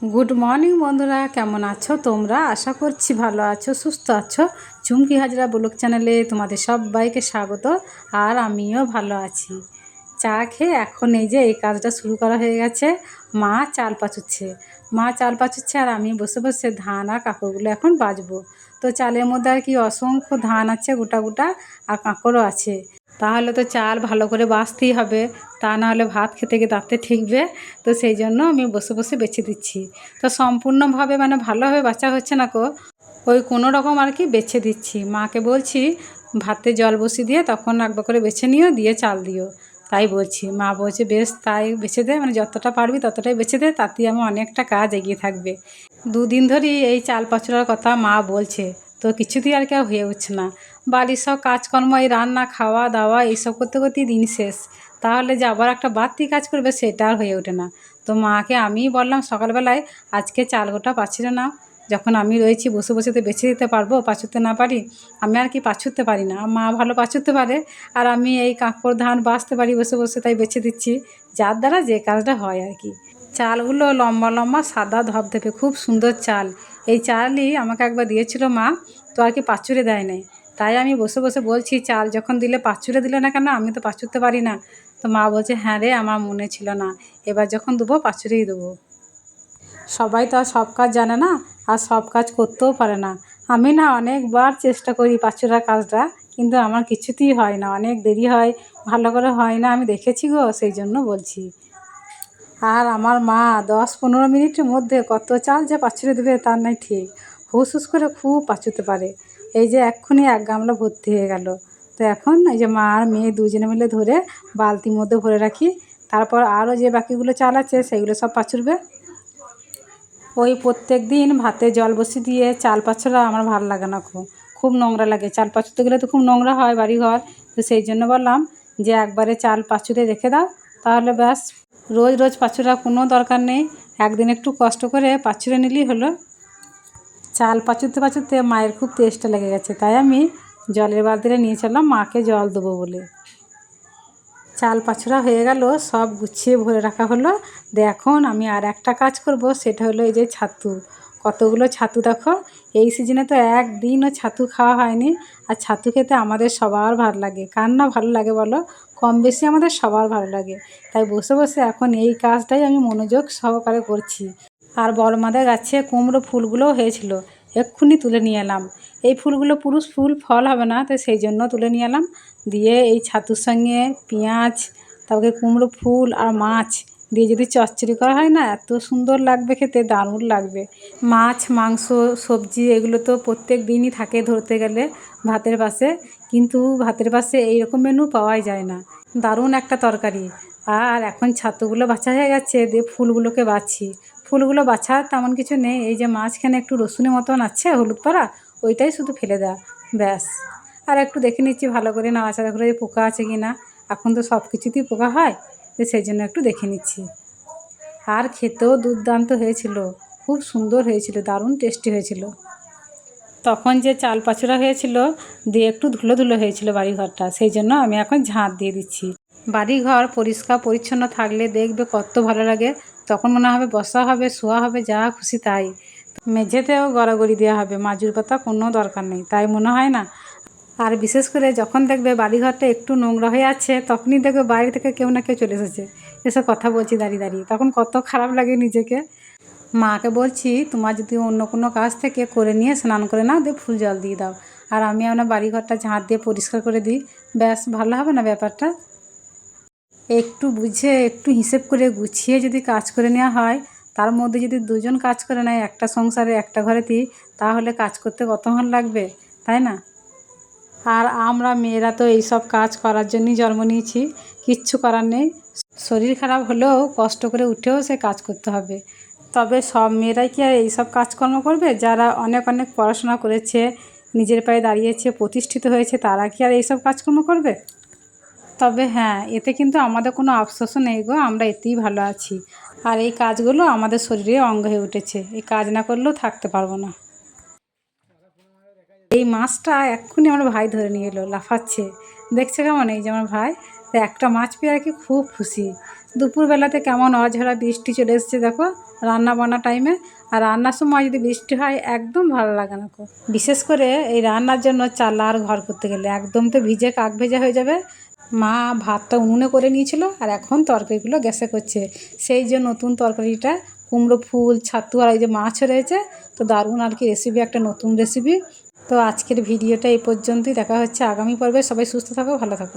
Good morning বন্ধুরা, কেমন আছো তোমরা? আশা করছি ভালো আছো, সুস্থ আছো। চুমকি হাজরা ব্লগ চ্যানেলে তোমাদের সবাইকে স্বাগত। আর আমিও ভালো আছি। চা খেয়ে এখন এই যে এই কাজটা শুরু করা হয়ে গেছে। মা চাল পাচুচ্ছে আর আমি বসে বসে ধান আর কাঁকড়গুলো এখন বাজবো। তো চালের মধ্যে আর কি অসংখ্য ধান আছে গোটা গোটা, আর কাঁকড়ও আছে। তাহলে তো চাল ভালো করে বাছতেই হবে, তা নাহলে ভাত খেতে গিয়ে দাঁতে ঠিকবে। তো সেই জন্য আমি বসে বসে বেছে দিচ্ছি। তো সম্পূর্ণভাবে মানে ভালোভাবে বাছা হচ্ছে না কো, ওই কোনো রকম আর কি বেছে দিচ্ছি। মাকে বলছি ভাতে জল বসিয়ে দিয়ে তখন একবার করে বেছে নিও, দিয়ে চাল দিও। তাই বলছি, মা বলছে বেশ তাই বেছে দে, মানে যতটা পারবি ততটাই বেছে দে, তাতেই আমার অনেকটা কাজ এগিয়ে থাকবে। দুদিন ধরেই এই চাল পাচড়ার কথা মা বলছে, তো কিছুতেই আর কেউ হয়ে উঠছে না। বাড়ির সব কাজকর্ম, এই রান্না খাওয়া দাওয়া এইসব করতে করতেই দিন শেষ। তাহলে যে আবার একটা বাড়তি কাজ করবে সেটা আর হয়ে ওঠে না। তো মাকে আমিই বললাম সকালবেলায়, আজকে চাল গোটা পাচ্ছিল না, যখন আমি রয়েছি বসে বসে তো বেছে দিতে পারবো, পাছুতে না পারি? আমি আর কি পাছুতে পারি না, মা ভালো পাছুতে পারে। আর আমি এই কাঁকড় ধান বাছতে পারি বসে বসে, তাই বেছে দিচ্ছি, যার দ্বারা যে কাজটা হয় আর কি। চালগুলো লম্বা লম্বা সাদা ধপধপে খুব সুন্দর চাল। এই চালই আমাকে একবার দিয়েছিল মা, তো আর কি পাচুরে দেয় নাই। তাই আমি বসে বসে বলছি, চাল যখন দিলে পাচুরে দিলে না কেন? আমি তো পাচুরতে পারি না। তো মা বলছে, হ্যাঁ রে, আমার মনে ছিল না, এবার যখন দেবো পাচুরেই দেবো। সবাই তো আর সব কাজ জানে না, আর সব কাজ করতেও পারে না। আমি না অনেকবার চেষ্টা করি পাচুরার কাজটা, কিন্তু আমার কিছুতেই হয় না, অনেক দেরি হয়, ভালো করে হয় না, আমি দেখেছি গো, সেই জন্য বলছি। আর আমার মা 10-15 মিনিটের মধ্যে কত চাল যে পাচুরে দেবে তার নাই ঠিক। হুস হুস করে খুব পাচুতে পারে। এই যে এক্ষুনি এক গামলা ভর্তি হয়ে গেল। তো এখন এই যে মা আর মেয়ে দুজনে মিলে ধরে বালতির মধ্যে ভরে রাখি। তারপর আরও যে বাকিগুলো চাল আছে সেইগুলো সব পাচুরবে। ওই প্রত্যেক দিন ভাতে জল বসিয়ে দিয়ে চাল পাচড়া আমার ভালো লাগে না, খুব খুব নোংরা লাগে। চাল পাচুতে গেলে তো খুব নোংরা হয় বাড়িঘর। তো সেই জন্য বললাম যে একবারে চাল পাচুরে রেখে দাও, তাহলে ব্যাস রোজ রোজ পাচুরা কোনো দরকার নেই, একদিন একটু কষ্ট করে পাচুরে নিলেই হলো। চাল পাচুতে পাচুতে মায়ের খুব তেষ্টা লেগে গেছে, তাই আমি জলের বালতিটা নিয়ে চললাম মাকে জল দেবো বলে। চাল পাচড়া হয়ে গেল, সব গুছিয়ে ভরে রাখা হলো। এখন আমি আর একটা কাজ করব, সেটা হলো এই যে ছাতু। কতগুলো ছাতু দেখো। এই সিজনে তো একদিনও ছাতু খাওয়া হয়নি। আর ছাতু খেতে আমাদের সবার ভালো লাগে, কার না ভালো লাগে বলো? কম বেশি আমাদের সবার ভালো লাগে। তাই বসে বসে এখন এই কাজটাই আমি মনোযোগ সহকারে করছি। আর বড়মাদের গাছে কুমড়ো ফুলগুলোও হয়েছিল, এক্ষুনি তুলে নিয়ে এলাম। এই ফুলগুলো পুরুষ ফুল, ফল হবে না, তো সেই জন্য তুলে নিয়ে এলাম। দিয়ে এই ছাতুর সঙ্গে পেঁয়াজ, তারপরে কুমড়ো ফুল আর মাছ দিয়ে যদি চচ্চড়ি করা হয় না, এত সুন্দর লাগবে খেতে, দারুণ লাগবে। মাছ মাংস সবজি এগুলো তো প্রত্যেক দিনই থাকে ধরতে গেলে ভাতের পাশে, কিন্তু ভাতের পাশে এইরকম মেনু পাওয়াই যায় না। দারুণ একটা তরকারি। আর এখন ছাতুগুলো বাছা হয়ে গেছে, দিয়ে ফুলগুলোকে বাছি। ফুলগুলো বাছার তেমন কিছু নেই, এই যে মাঝখানে একটু রসুনের মতন আছে হলুদ পাড়া, ওইটাই শুধু ফেলে দেওয়া, ব্যাস। আর একটু দেখে নিচ্ছি ভালো করে নাড়াচাড়া করে পোকা আছে কি না। এখন তো সব কিছুতেই পোকা হয়, তো সেই জন্য একটু দেখে নিচ্ছি। আর খেতেও দুর্দান্ত হয়েছিল, খুব সুন্দর হয়েছিল, দারুণ টেস্টি হয়েছিল। তখন যে চাল পাচুরা হয়েছিল, দিয়ে একটু ধুলো ধুলো হয়েছিল বাড়িঘরটা, সেই জন্য আমি এখন ঝাঁট দিয়ে দিচ্ছি। বাড়িঘর পরিষ্কার পরিচ্ছন্ন থাকলে দেখবে কত ভালো লাগে। তখন মনে হবে বসা হবে, শোয়া হবে, যা খুশি তাই। মেঝেতেও গড়াগড়ি দেওয়া হবে, মাজুর পাতা কোনো দরকার নেই, তাই মনে হয় না? আর বিশেষ করে যখন দেখবে বাড়িঘরটা একটু নোংরা হয়ে আছে, তখনই দেখবে বাইরে থেকে কেউ না কেউ চলে এসেছে, এসব কথা বলছি দাঁড়িয়ে দাঁড়িয়ে, তখন কত খারাপ লাগে নিজেকে। মাকে বলছি, তোমার যদি অন্য কোনো কাজ থেকে করে নিয়ে স্নান করে নাও, দিয়ে ফুল জল দিয়ে দাও, আর আমি আপনার বাড়িঘরটা ঝাঁট দিয়ে পরিষ্কার করে দিই, ব্যাস ভালো হবে না ব্যাপারটা? একটু বুঝে একটু হিসেব করে গুছিয়ে যদি কাজ করে নেওয়া হয়, তার মধ্যে যদি দুজন কাজ করে নেয় একটা সংসারে একটা ঘরেতেই, তাহলে কাজ করতে কতক্ষণ লাগবে, তাই না? আর আমরা মেয়েরা তো এইসব কাজ করার জন্যই জন্ম নিয়েছি, কিচ্ছু করার নেই। শরীর খারাপ হলেও কষ্ট করে উঠেও সে কাজ করতে হবে। তবে সব মেয়েরাই কি আর এইসব কাজকর্ম করবে? যারা অনেক অনেক পড়াশোনা করেছে, নিজের পায়ে দাঁড়িয়েছে, প্রতিষ্ঠিত হয়েছে, তারা কি আর এইসব কাজকর্ম করবে? তবে হ্যাঁ, এতে কিন্তু আমাদের কোনো আফসোসও নেই গো, আমরা এতেই ভালো আছি। আর এই কাজগুলো আমাদের শরীরে অঙ্গ হয়ে উঠেছে, এই কাজ না করলেও থাকতে পারবো না। এই মাছটা এক্ষুনি আমার ভাই ধরে নিয়ে এলো, লাফাচ্ছে, দেখছে কেমন এই যে আমার ভাই। তো একটা মাছ পেয়ে আর কি খুব খুশি। দুপুরবেলাতে কেমন অঝরা বৃষ্টি চলে এসেছে দেখো, রান্না বান্না টাইমে। আর রান্নার সময় যদি বৃষ্টি হয় একদম ভালো লাগে না কো। বিশেষ করে এই রান্নার জন্য চাল আর ঘর করতে গেলে একদম তো ভিজে কাক ভেজা হয়ে যাবে। মা ভাতটা উনুনে করে নিয়েছিল আর এখন তরকারিগুলো গ্যাসে করছে। সেই যে নতুন তরকারিটা কুমড়ো ফুল, ছাতু আর এই যে মাছও রয়েছে। তো দারুণ আর কি রেসিপি, একটা নতুন রেসিপি। তো আজকের ভিডিওটা এই পর্যন্তই। দেখা হচ্ছে আগামী পর্বে। সবাই সুস্থ থাকো, ভালো থাকো।